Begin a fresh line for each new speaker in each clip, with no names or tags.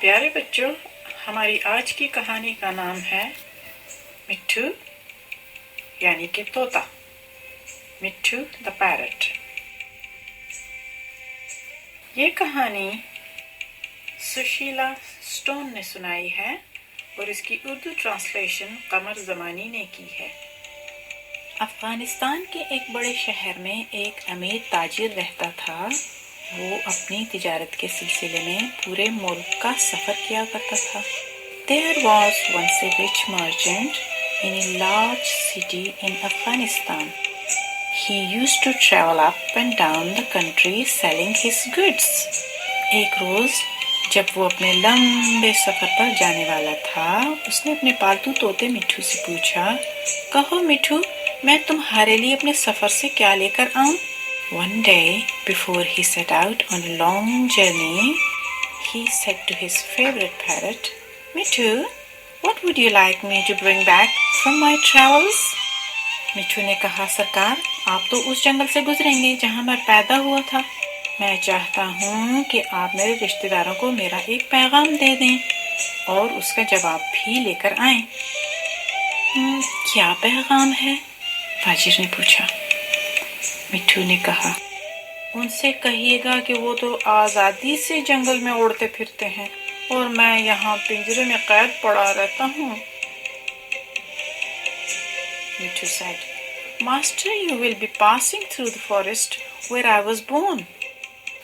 प्यारे बच्चों, हमारी आज की कहानी का नाम है मिट्ठू यानी कि तोता। मिट्ठू द पैरट। ये कहानी सुशीला स्टोन ने सुनाई है और इसकी उर्दू ट्रांसलेशन कमर जमानी ने की है। अफगानिस्तान के एक बड़े शहर में एक अमीर ताजिर रहता था। वो अपनी तिजारत के सिलसिले में पूरे मुल्क का सफर किया करता था। There was once a rich merchant in a large city in Afghanistan. He used to travel up and down the country selling his goods. एक रोज जब वो अपने लंबे सफर पर जाने वाला था, उसने अपने पालतू तोते मिट्ठू से पूछा, कहो मिट्ठू, मैं तुम्हारे लिए अपने सफर से क्या लेकर आऊं? One day, before he set out on a long journey, he said to his favorite parrot, Mittu, what would you like me to bring back from my travels? मिट्ठू ने कहा, सरकार, आप तो उस जंगल से गुजरेंगे जहां मैं पैदा हुआ था। मैं चाहता हूं कि आप मेरे रिश्तेदारों को मेरा एक पैगाम दे दें और उसका जवाब भी लेकर आएं। क्या पैगाम है? ताजिर ने पूछा। मिट्ठू ने कहा, उनसे कहिएगा कि वो तो आजादी से जंगल में उड़ते फिरते हैं और मैं यहाँ पिंजरे में कैद पड़ा रहता हूँ। मिट्ठू said, Master, you will be passing through the forest where I was born.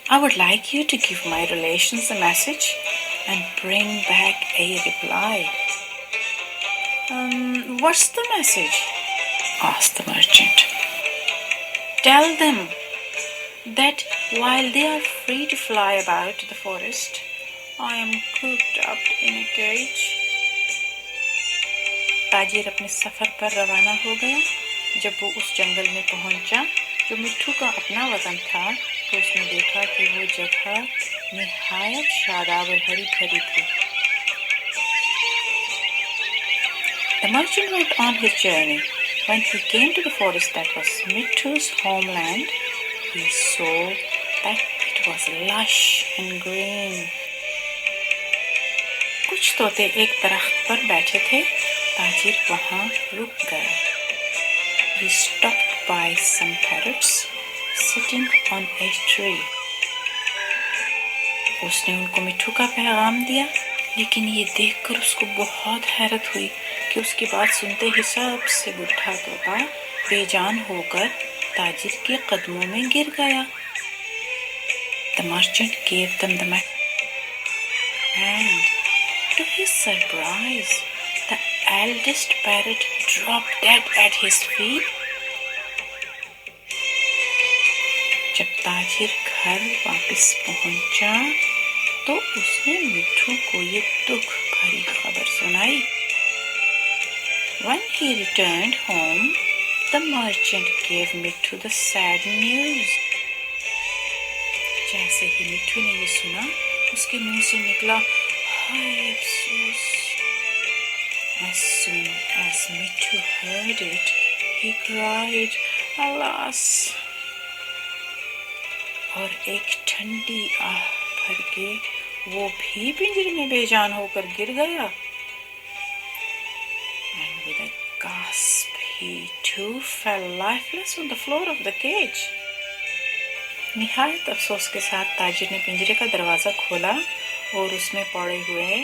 I would like you to give my relations a message and bring back a reply. What's the message? asked the merchant. Tell them that while they are free to fly about the forest, I am cooped up in a cage. ताजिर अपने सफर पर रवाना हो गया। जब वो उस जंगल में पहुंचा जो मिट्ठू का अपना वतन था, तो उसने देखा कि वो जगह निहायत शादाब और हरी भरी थी। The merchant went on his journey. When he came to the forest that was Mittu's homeland, he saw that it was lush and green. कुछ तोते एक दरख्त पर बैठे थे। ताजिर वहां रुक गया। He stopped by some parrots sitting on a tree. उसने उनको मिट्ठू का पैगाम दिया, लेकिन ये देखकर उसको बहुत हैरत हुई कि उसकी बात सुनते ही सबसे बुढ़ा तोता बेजान होकर ताजिर के कदमों में गिर गया। The merchant gave them the message, and to his surprise, the eldest parrot dropped dead at his feet. जब ताजिर घर वापस पहुंचा, तो उसने मिट्ठू को ये दुख भरी खबर सुनाई। When he returned home, the merchant gave Mittu the sad news. जैसे ही मिट्ठू ने ये सुना, उसके मुंह से निकला, हाय अफसोस। As soon as Mittu heard it, he cried, alas. और एक ठंडी आह भर के वो भी पिंजरे में बेजान होकर गिर गया। And with a gasp, he too fell lifeless on the floor of the cage. निहायत अफसोस के साथ ताजिर ने पिंजरे का दरवाजा खोला और उसमें पड़े हुए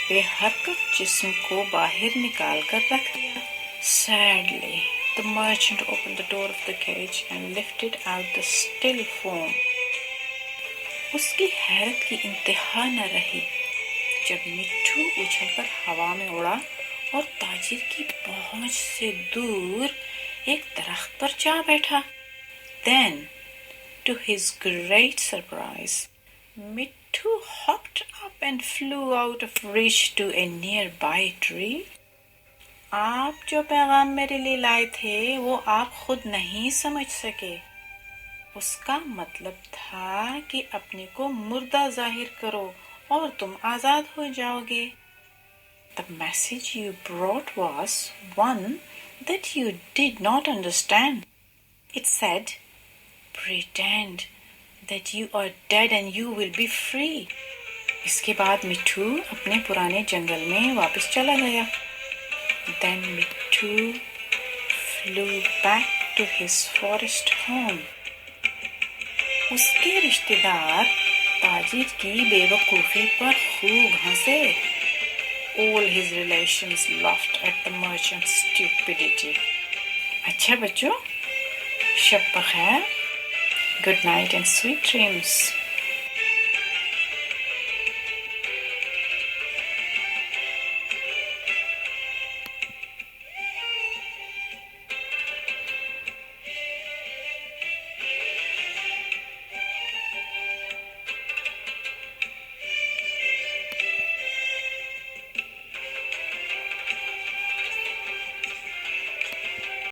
बेहरकत जिस्म को बाहर निकाल कर रख दिया। Sadly, the merchant opened the door of the cage and lifted out the still form. उसकी हैरत की इंतहा न रही जब मिट्ठू उछलकर हवा में उड़ा और ताजिर की पहुंच से दूर एक दरख्त पर जा बैठा। Then, to his great surprise, Mittu hopped up and flew out of reach to a nearby tree. आप जो पैगाम मेरे लिए लाए थे, वो आप खुद नहीं समझ सके। उसका मतलब था कि अपने को मुर्दा जाहिर करो और तुम आजाद हो जाओगे। The message you brought was one that you did not understand. It said, pretend that you are dead and you will be free. इसके बाद मिट्ठू अपने पुराने जंगल में वापस चला गया। Then Mitthu flew back to his forest home. उसके रिश्तेदार ताजिर की बेवकूफ़ी पर खूब हंसे। All his relations laughed at the merchant's stupidity. अच्छा बच्चों, शब बखैर, good night and sweet dreams.